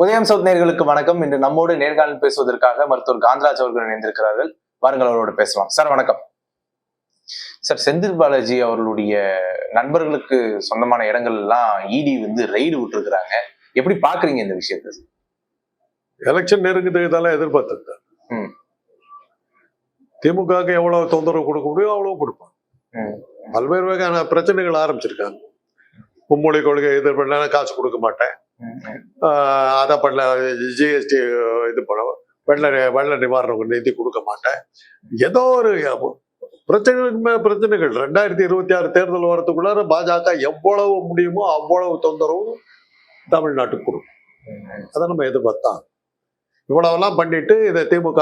உதயம் சவுத் நேயர்களுக்கு வணக்கம். இன்று நம்மோடு நேர்காணல் பேசுவதற்காக மருத்துவர் காந்தராஜ் அவர்கள் இணைந்திருக்கிறார்கள். வாருங்கள், அவரோடு பேசலாம். சார் வணக்கம். சார், செந்தில் பாலாஜி அவர்களுடைய நண்பர்களுக்கு சொந்தமான இடங்கள் எல்லாம் இடி ரெய்டு விட்டுருக்காங்க. எப்படி பாக்குறீங்க இந்த விஷயத்தை? எலெக்ஷன் நெருங்குது, இதெல்லாம் எதிர்பார்த்து திமுக எவ்வளவு தொந்தரவு கொடுக்க முடியும் அவ்வளவு கொடுப்பாங்க. பல்வேறு வகையான பிரச்சனைகள் ஆரம்பிச்சிருக்காங்க. மும்மொழி கொள்கை எதிர் பண்ண காசு கொடுக்க மாட்டேன், அதை பண்ண, ஜிஎஸ்டி இது பண்ண, வெள்ள நிவாரணம் நிதி கொடுக்க மாட்டேன், ஏதோ ஒரு பிரச்சனைகளுக்கு மேல பிரச்சனைகள். 2026 தேர்தல் வரத்துக்குள்ளார பாஜக எவ்வளவு முடியுமோ அவ்வளவு தொந்தரவு தமிழ்நாட்டுக்கு கொடுக்கும். அதை நம்ம எதிர்பார்த்தான். இவ்வளவெல்லாம் பண்ணிட்டு இதை திமுக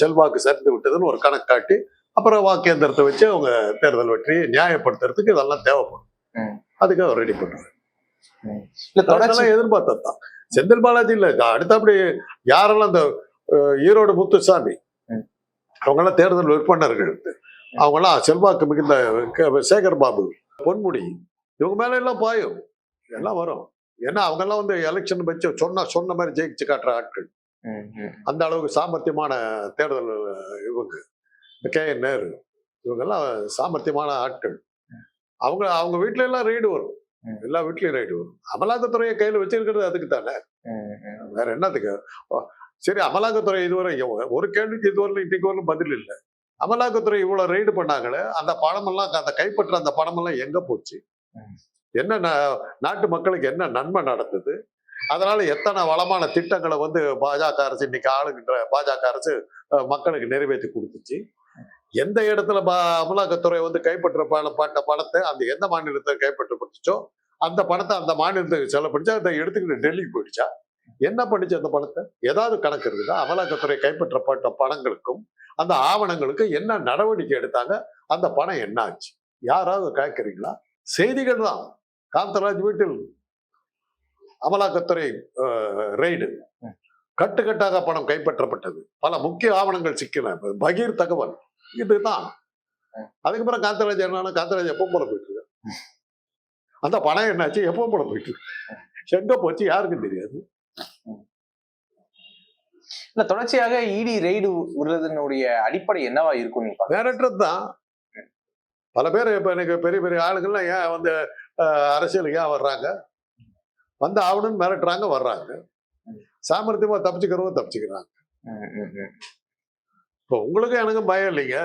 செல்வாக்கு சரிந்து விட்டதுன்னு ஒரு கணக்கு காட்டி அப்புறம் வாக்கேந்திரத்தை வச்சு அவங்க தேர்தல் வெற்றியை நியாயப்படுத்துறதுக்கு இதெல்லாம் தேவைப்படும். அதுக்கு அவர் ரெடி பண்ணுவார். எதிர்பார்த்தான். செந்தில் பாலாஜி இல்ல, அடுத்தபடி யாரெல்லாம் இந்த ஈரோடு முத்துசாமி அவங்கெல்லாம் தேர்தல் விற்பனர்கள், அவங்கெல்லாம் செல்வாக்கு மிகுந்த சேகர் பாபு, பொன்முடி, இவங்க மேல எல்லாம் பாயும், எல்லாம் வரும். ஏன்னா அவங்கெல்லாம் எலெக்ஷன் வச்சு சொன்ன மாதிரி ஜெயிச்சு காட்டுற ஆட்கள். அந்த அளவுக்கு சாமர்த்தியமான தேர்தல் இவங்க. KN நேரு இவங்கெல்லாம் சாமர்த்தியமான ஆட்கள். அவங்க வீட்டுல எல்லாம் ரெய்டு வரும், எல்லா வீட்லயும் ரெய்டு வரும். அமலாக்கத்துறையை கையில வச்சிருக்கிறது அதுக்கு தானே, வேற என்னத்துக்கு? சரி, அமலாக்கத்துறை இதுவரை ஒரு கேள்விக்கு இதுவரை இன்னைக்கு வரலும் பதில் இல்லை. அமலாக்கத்துறை இவ்வளவு ரெய்டு பண்ணாங்களே, அந்த பணமெல்லாம், அந்த கைப்பற்ற அந்த பணமெல்லாம் எங்க போச்சு? என்ன நாட்டு மக்களுக்கு என்ன நன்மை நடந்தது? அதனால எத்தனை வளமான திட்டங்களை பாஜக அரசு, இன்னைக்கு ஆளுகின்ற பாஜக அரசு மக்களுக்கு நிறைவேற்றி கொடுத்துச்சு? எந்த இடத்துல அமலாக்கத்துறை கைப்பற்ற பணத்தை அந்த எந்த மாநிலத்தை கைப்பற்றப்பட்டுச்சோ அந்த பணத்தை அந்த மாநிலத்துக்கு செலவழிச்சா, அதை எடுத்துக்கிட்டு டெல்லிக்கு போயிடுச்சா? என்ன பண்ணிச்சு அந்த பணத்தை? ஏதாவது கணக்கு இருக்குதா? அமலாக்கத்துறை கைப்பற்றப்பட்ட பணங்களுக்கும் அந்த ஆவணங்களுக்கும் என்ன நடவடிக்கை எடுத்தாங்க? அந்த பணம் என்ன ஆச்சு? யாராவது கேட்கறீங்களா? செய்திகள் தான். காந்தராஜ் வீட்டில் அமலாக்கத்துறை ரெய்டு, கட்டுக்கட்டாக பணம் கைப்பற்றப்பட்டது, பல முக்கிய ஆவணங்கள் சிக்கின, பகீர் தகவல் இதுதான். அதுக்கப்புறம் காந்தராஜ் என்னன்னா, காந்தராஜ் எப்போ போல போயிட்டு இருக்கு, அந்த பணம் என்னாச்சு, எப்போ போல போயிட்டு இருக்கு, எங்க போச்சு யாருக்கும் தெரியாது. தொடர்ச்சியாக இடி ரெய்டு விடுறதனுடைய அடிப்படை என்னவா இருக்கும்? வேறற்றதுதான். பல பேர் இப்ப எனக்கு பெரிய பெரிய ஆளுங்கள்லாம் ஏன் அரசியலுக்கு ஏன் வர்றாங்க? ஆவணம் மிரட்டுறாங்க, வர்றாங்க. சாமர்த்தியமா தப்பிச்சுக்கிறவங்க தப்பிச்சுக்கிறாங்க. இப்போ உங்களுக்கு எனக்கும் பயம் இல்லைங்க.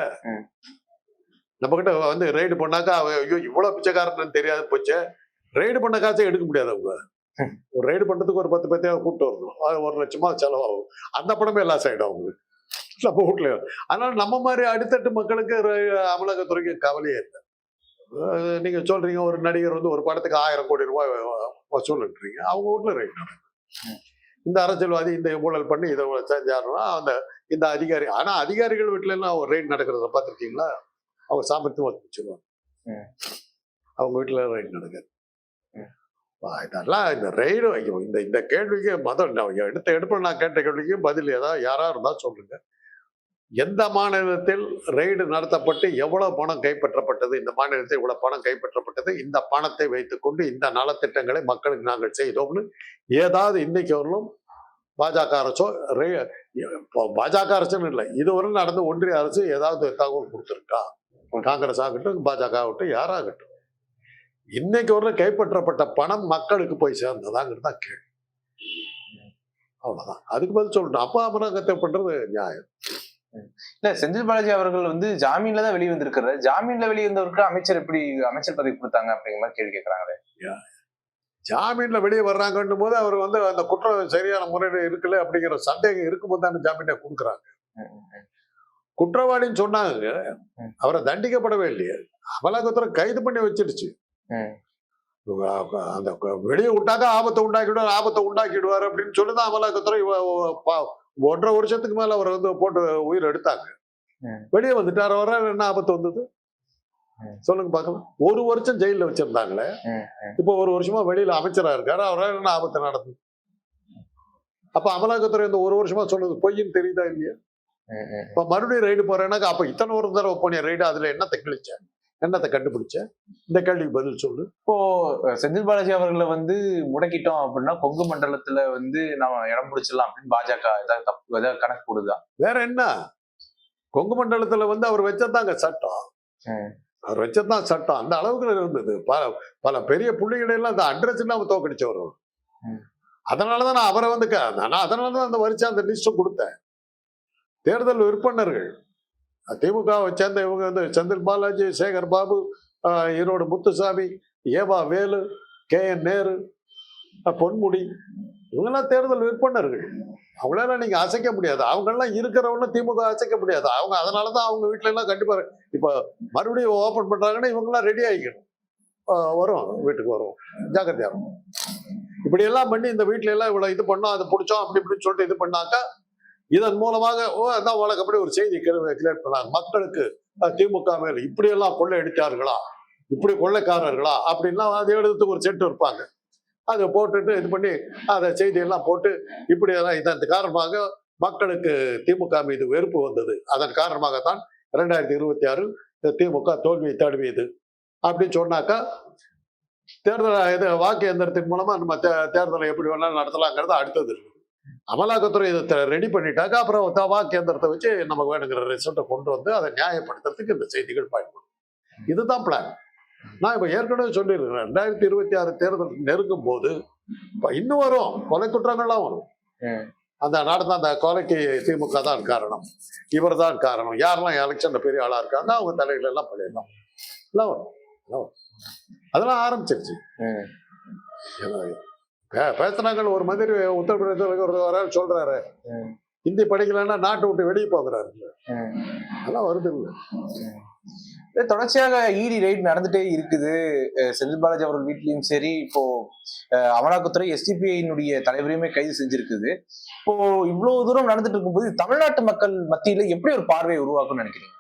நம்ம கிட்ட ரெய்டு பண்ணாக்கா, ஐயோ இவ்வளவு பிச்சைக்காரன்னு தெரியாது போச்சு. ரெய்டு பண்ண காசை எடுக்க முடியாது. அவங்க ஒரு ரெய்டு பண்றதுக்கு ஒரு 10 பேர்த்தையாவது கூப்பிட்டு வரணும், அது 1 லட்சமா செலவாகும். அந்த பணமே லாஸ் ஆயிடும் அவங்களுக்கு, நம்ம வீட்டுல. அதனால நம்ம மாதிரி அடித்தட்டு மக்களுக்கு அமலாக்கத்துறைக்கு கவலையே இல்லை. நீங்க சொல்றீங்க ஒரு நடிகர் ஒரு படத்துக்கு 1000 கோடி ரூபாய் வசூல்ன்றீங்க, அவங்க வீட்டுல ரைட் நடக்கும். இந்த அரசியல்வாதி இந்த ஊழல் பண்ணி இதை செஞ்சாருன்னா இந்த அதிகாரி, ஆனா அதிகாரிகள் வீட்டுல எல்லாம் ஒரு ரைட் நடக்கிறத பார்த்துருக்கீங்களா? அவங்க சாமர்த்தியமா வச்சுருவாங்க, அவங்க வீட்டுல ரைட் நடக்காது. இதெல்லாம் இந்த ரெய்டு, இந்த கேள்விக்கு எடுப்ப நான் கேட்ட கேள்விக்கு பதில் ஏதாவது யாரா இருந்தா சொல்லுங்க. எந்த மாநிலத்தில் ரெய்டு நடத்தப்பட்டு எவ்வளவு பணம் கைப்பற்றப்பட்டது, இந்த மாநிலத்தில் இவ்வளவு பணம் கைப்பற்றப்பட்டது, இந்த பணத்தை வைத்துக்கொண்டு இந்த நலத்திட்டங்களை மக்களுக்கு நாங்கள் செய்தோம்னு ஏதாவது இன்னைக்கு வரலும் பாஜக அரசோ, பாஜக அரசுன்னு இல்லை, இதுவரை நடந்து ஒன்றிய அரசு ஏதாவது தகவல் கொடுத்துருக்கா? காங்கிரஸ் ஆகட்டும், பாஜக ஆகட்டும், யாராகட்டும், இன்னைக்கு வரல கைப்பற்றப்பட்ட பணம் மக்களுக்கு போய் சேர்ந்ததாங்கிறது தான் கேள்வி. அவ்வளவுதான், அதுக்கு பதில் சொல்லணும். அப்ப அமலாக்கத்தை பண்றது நியாயம் இல்ல. செந்தில் பாலாஜி அவர்கள் ஜாமீன்ல தான் வெளியே வந்திருக்கிறாரு. ஜாமீன்ல வெளியே வந்தவருக்கு அமைச்சர் எப்படி அமைச்சர் பதவி கொடுத்தாங்க அப்படிங்கிற மாதிரி கேள்வி கேட்கறாங்களே. ஜாமீன்ல வெளியே வர்றாங்கன்னும் போது அவர் அந்த குற்றம் சரியான முறையில இருக்குல்ல அப்படிங்கிற சந்தேகம் இருக்கும்போது தானே ஜாமீனை கொடுக்குறாங்க. குற்றவாளின்னு சொன்னாங்க, அவரை தண்டிக்கப்படவே இல்லையே. அமலாக்கத்துறை கைது பண்ணி வச்சிருச்சு. அந்த வெளியே விட்டாக்க ஆபத்தை உண்டாக்கிடுவார் அப்படின்னு சொல்லிதான் அமலாக்கத்துறை 1.5 வருஷத்துக்கு மேல அவர் போட்டு உயிர் எடுத்தாங்க. வெளியே வந்துட்டார், வர என்ன ஆபத்து வந்தது சொல்லுங்க பார்க்கலாம். 1 வருஷம் ஜெயில வச்சிருந்தாங்களே, இப்போ 1 வருஷமா வெளியில அமைச்சரா இருக்காரு, அவரால் என்ன ஆபத்து நடந்தது? அப்ப அமலாக்கத்துறை இந்த 1 வருஷமா சொன்னது பொய்ன்னு தெரியுதா இல்லையா? இப்ப மறுபடியும் ரைடு போறேன்னாக்கா, அப்ப இத்தனை ஒரு தடவை போனிய ரைடு, அதுல என்ன கிழிச்ச? என்னத்தை கண்டுபிடிச்ச? இந்த கேள்விக்கு பதில் சொல்லு. இப்போ செந்தில் பாலாஜி அவர்களை வந்து முடக்கிட்டோம் அப்படின்னா கொங்கு மண்டலத்துல வந்து நம்ம இடம் பிடிச்சிடலாம் அப்படின்னு பாஜக ஏதாவது தப்பு ஏதாவது கணக்கு போடுதா? வேற என்ன? கொங்கு மண்டலத்துல வந்து அவர் வச்சதாங்க சட்டம். அவர் வச்சதுதான் சட்டம். அந்த அளவுக்கு இருந்தது. பல பெரிய புள்ளிகளை எல்லாம் அந்த அட்ரஸ் இல்லாம தோக்கடிச்சவர். அதனாலதான் நான் அவரை வந்து நான் அதனாலதான் அந்த வரிசை அந்த லிஸ்ட் கொடுத்தேன். தேர்தல் விற்பனர்கள் திமுகவை சேர்ந்த இவங்க வந்து செந்தில் பாலாஜி, சேகர் பாபு, ஈரோடு முத்துசாமி, ஏவா வேலு, KN நேரு, பொன்முடி, இவங்கெல்லாம் தேர்தல் விற்பனர்கள். அவங்களெல்லாம் நீங்க அசைக்க முடியாது. அவங்கெல்லாம் இருக்கிறவங்க திமுக அசைக்க முடியாது. அவங்க அதனாலதான் அவங்க வீட்டுல எல்லாம் கண்டிப்பா இப்ப மறுபடியும் ஓபன் பண்றாங்கன்னா இவங்கெல்லாம் ரெடி ஆகிக்கணும். வரும், வீட்டுக்கு வரும், ஜாக்கிரதையா இருக்கும். இப்படி எல்லாம் பண்ணி இந்த வீட்டுல எல்லாம் இவ்வளவு இது பண்ணோம், அதை பிடிச்சோம், அப்படி இப்படின்னு சொல்லிட்டு இது பண்ணாக்கா இதன் மூலமாக அதான் வழக்கப்படி ஒரு செய்தி கிரியேட் பண்ணாங்க. மக்களுக்கு திமுக மேல இப்படி எல்லாம் கொள்ளை அடித்தார்களா, இப்படி கொள்ளைக்காரர்களா அப்படின்லாம் அதை எடுத்து ஒரு செட்டு இருப்பாங்க. அதை போட்டுட்டு இது பண்ணி அதை செய்தியெல்லாம் போட்டு இப்படியெல்லாம் இதன் காரணமாக மக்களுக்கு திமுக மீது வெறுப்பு வந்தது. அதன் காரணமாகத்தான் 2026 திமுக தோல்வியை தழுவியது அப்படின்னு சொன்னாக்கா தேர்தல் இது வாக்கு எந்திரத்தின் மூலமா நம்ம தேர்தலை எப்படி வேணாலும் நடத்தலாங்கிறது அடுத்தது இருக்கு. அமலாக்கத்துறை இதை ரெடி பண்ணிட்டாக்க அப்புறம் வாக்கு எந்திரத்தை வச்சு நமக்கு வேணுங்கிற ரிசல்ட்டை கொண்டு வந்து அதை நியாயப்படுத்துறதுக்கு இந்த செய்திகள் பயன்படும். இதுதான் பிளான். நான் இப்ப ஏற்கனவே சொல்லியிருக்கிறேன், 2026 தேர்தல் நெருங்கும் போது இன்னும் வரும், கொலை குற்றங்கள்லாம் வரும். அந்த நடந்த அந்த கொலைக்கு திமுக தான் காரணம், இவர் தான் காரணம், யாரெல்லாம் எலெக்ஷன்ல பெரிய ஆளா இருக்காங்க அவங்க தலையில எல்லாம் பண்ணிடலாம், எல்லாம் வரும். அதெல்லாம் ஆரம்பிச்சிருச்சு. பேசுனாங்க. ஒரு மந்திரி உத்தரப்பிரதேச வர சொல்றாரு ஹிந்தி படிக்கலன்னா நாட்டை விட்டு வெளியே போகிறாரு. அதெல்லாம் வருது இல்லை. தொடர்ச்சியாக இடி ரைட் நடந்துட்டே இருக்குது. செந்தில் பாலாஜி அவர்கள் வீட்லயும் சரி, இப்போ அமலாக்கத்துறை SDPI தலைவரையுமே கைது செஞ்சிருக்குது. இப்போ இவ்வளவு தூரம் நடந்துட்டு இருக்கும்போது தமிழ்நாட்டு மக்கள் மத்தியில எப்படி ஒரு பார்வையை உருவாக்கும்னு நினைக்கிறீங்க?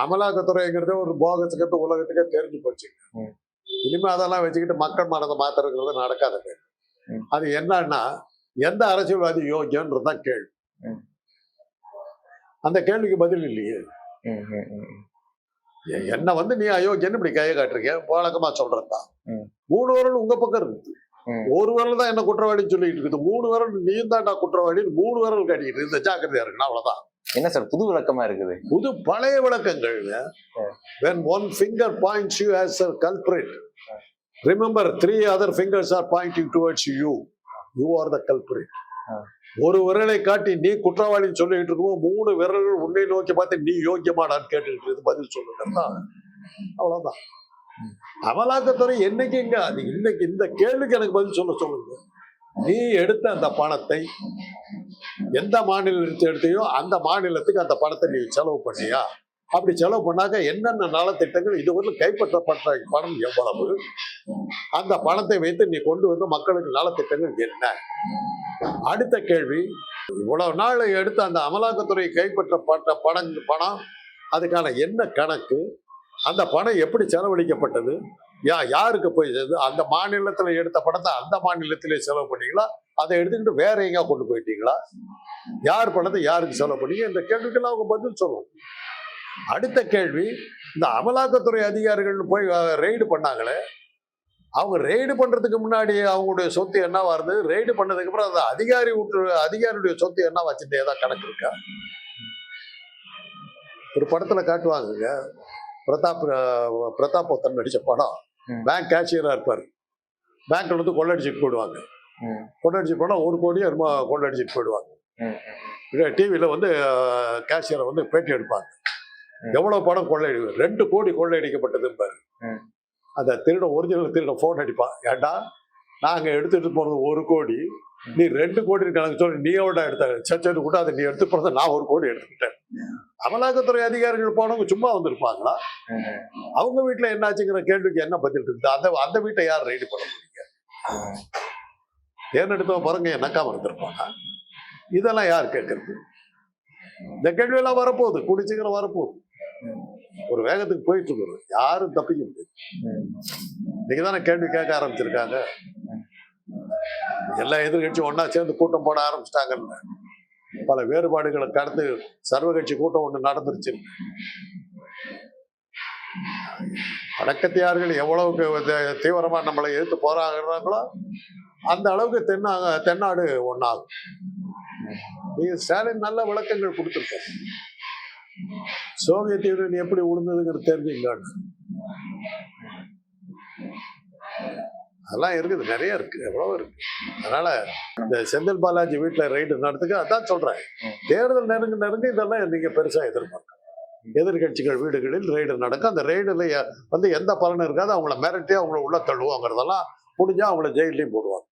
அமலாக்கத்துறைங்கிறது ஒரு போகத்துக்கு உலகத்துக்கே தெரிஞ்சு போச்சு. இனிமே அதெல்லாம் வச்சுக்கிட்டு மக்கள் மனதை மாத்துறதுங்கிறது நடக்காத. அது என்னன்னா எந்த அரசியல்வாதி யோகியன்றதுதான் கேள்வி. அந்த கேள்விக்கு பதில் இல்லையே. என்ன வந்து நீ அயோக்கியன்னு இப்படி கையை காட்டுறீங்க, வழக்கமா சொல்றதுதான். 3 விரல் உங்க பக்கம் இருக்குது, ஒரு விரல் தான் என்ன குற்றவாளின்னு சொல்லிட்டு இருக்குது. 3 விரல் நீயும் தான்டா குற்றவாளின்னு 3 விரல் காட்டிட்டு இந்த ஜாக்கிரதையா இருக்கணும், அவ்வளவுதான். என்ன சார் புது விளக்கமா இருக்குது? புது பழைய விளக்கங்கள். when one finger points you as a culprit, remember 3 other fingers are pointing towards you. You are the culprit. ஒரு விரலை காட்டி நீ குற்றவாளின்னு சொல்லிட்டு இருக்கும், 3 விரல்கள் உன்னை நோக்கி பார்த்து நீ யோக்கியமாடான்னு கேட்டுக்கிட்டு பதில் சொல்லுங்க, அவ்வளவுதான். அமலாக்கத்துறை என்னைக்கு இங்க இன்னைக்கு இந்த கேள்விக்கு எனக்கு பதில் சொல்லுங்க. நீ எடுத்த அந்த பணத்தை எந்த மாநிலத்தை எடுத்தையோ அந்த மாநிலத்துக்கு அந்த பணத்தை நீ செலவு பண்ணியா? அப்படி செலவு பண்ணாக்க என்னென்ன நலத்திட்டங்கள் இதுவரை கைப்பற்றப்பட்ட பணம் எவ்வளவு, அந்த பணத்தை வைத்து நீ கொண்டு வந்து மக்களுக்கு நலத்திட்டங்கள் என்ன? அடுத்த கேள்வி, இவ்வளவு நாள் எடுத்து அந்த அமலாக்கத்துறை கைப்பற்றப்பட்ட பணம் அதுக்கான என்ன கணக்கு, அந்த பணம் எப்படி செலவழிக்கப்பட்டது, யாருக்கு போய் சேர்ந்து, அந்த மாநிலத்தில் எடுத்த பணத்தை அந்த மாநிலத்திலே செலவு பண்ணீங்களா, அதை எடுத்துக்கிட்டு வேற எங்க கொண்டு போயிட்டீங்களா, யார் பணத்தை யாருக்கு செலவு பண்ணீங்க? இந்த கேள்விக்கெல்லாம் அவங்க பதில் சொல்லணும். அடுத்த கேள்வி, இந்த அமலாக்கத்துறை அதிகாரிகள் போய் ரெய்டு பண்ணாங்களே, அவங்க ரெய்டு பண்றதுக்கு முன்னாடி அவங்களுடைய சொத்து என்னவா இருந்தது, ரெய்டு பண்ணதுக்கு அப்புறம் அந்த அதிகாரியுடைய சொத்து என்ன வச்சுட்டு ஏதாவது கணக்கு இருக்கா? ஒரு படத்துல காட்டுவாங்க, பிரதாப் நடிச்ச படம். பேங்க் கேஷியரா இருப்பாரு, பேங்க்ல வந்து கொள்ளடிச்சுட்டு போயிடுவாங்க. கொள்ளடிச்சு போனா 1 கோடி கொள்ளடிச்சுட்டு போயிடுவாங்க. டிவியில வந்து கேஷியரை வந்து பேட்டி எடுப்பாங்க. எவ்வளவு பணம் கொள்ளை, 2 கோடி கொள்ளையடிக்கப்பட்டது பாரு. அந்த ஒரிஜினல் திருட போன் அடிப்பான், ஏண்டா நாங்க எடுத்துட்டு போறது 1 கோடி, நீ 2 கோடி கணக்கு சொல்லி நீ எவ்வளோ எடுத்த சச்சது கூட, அதை நீ எடுத்து போறத நான் 1 கோடி எடுத்துக்கிட்டேன். அமலாக்கத்துறை அதிகாரிகள் போனவங்க சும்மா வந்திருப்பாங்களா? அவங்க வீட்டுல என்னாச்சுங்கிற கேள்விக்கு என்ன பதில் இருக்குது? அந்த வீட்டை யார் ரெய்டு பண்ண முடியுங்க? தேர்ந்தெடுத்த பாருங்க என்னக்காம இருந்திருப்பாங்க. இதெல்லாம் யார் கேட்கறது? இந்த கேள்வி எல்லாம் வரப்போகுது, குடிச்சுக்கிற வரப்போகுது. ஒரு வேகத்துக்கு போயிட்டு இருக்கிறோம், யாரும் தப்பிக்க முடியாது. இன்னைக்குதானே கேள்வி கேட்க ஆரம்பிச்சிருக்காங்க. எல்லா எதிர்கட்சியும் ஒன்னா சேர்ந்து கூட்டம் போட ஆரம்பிச்சிட்டாங்கல்ல. பல வேறுபாடுகளை கடந்து சர்வகட்சி கூட்டம் ஒண்ணு நடந்துருச்சு. வடக்கத்தியார்கள் எவ்வளவுக்கு தீவிரமா நம்மளை எதிர்த்து போராடுறாங்களோ அந்த அளவுக்கு தென்னாடு ஒன்னாகும். நீங்க ஸ்டாலின் நல்ல விளக்கங்கள் கொடுத்திருக்காரு. சோவியத் யூனியன் எப்படி உழுந்ததுங்கிறது தெரிஞ்சுங்கன்னு. அதெல்லாம் இருக்குது, நிறைய இருக்கு, எவ்வளவு இருக்கு. அதனால இந்த செந்தில் பாலாஜி வீட்டுல ரைடு நடத்துக்க அதான் சொல்றேன். தேர்தல் நெருங்க இதெல்லாம் நீங்க பெருசா எதிர்பார்க்க. எதிர்கட்சிகள் வீடுகளில் ரைடு நடக்கும். அந்த ரைடுல எந்த பலனும் இருக்காது. அவங்கள மிரட்டி அவங்கள உள்ள தள்ளுவாங்கிறதெல்லாம் முடிஞ்சா அவங்கள ஜெயிலையும் போடுவாங்க.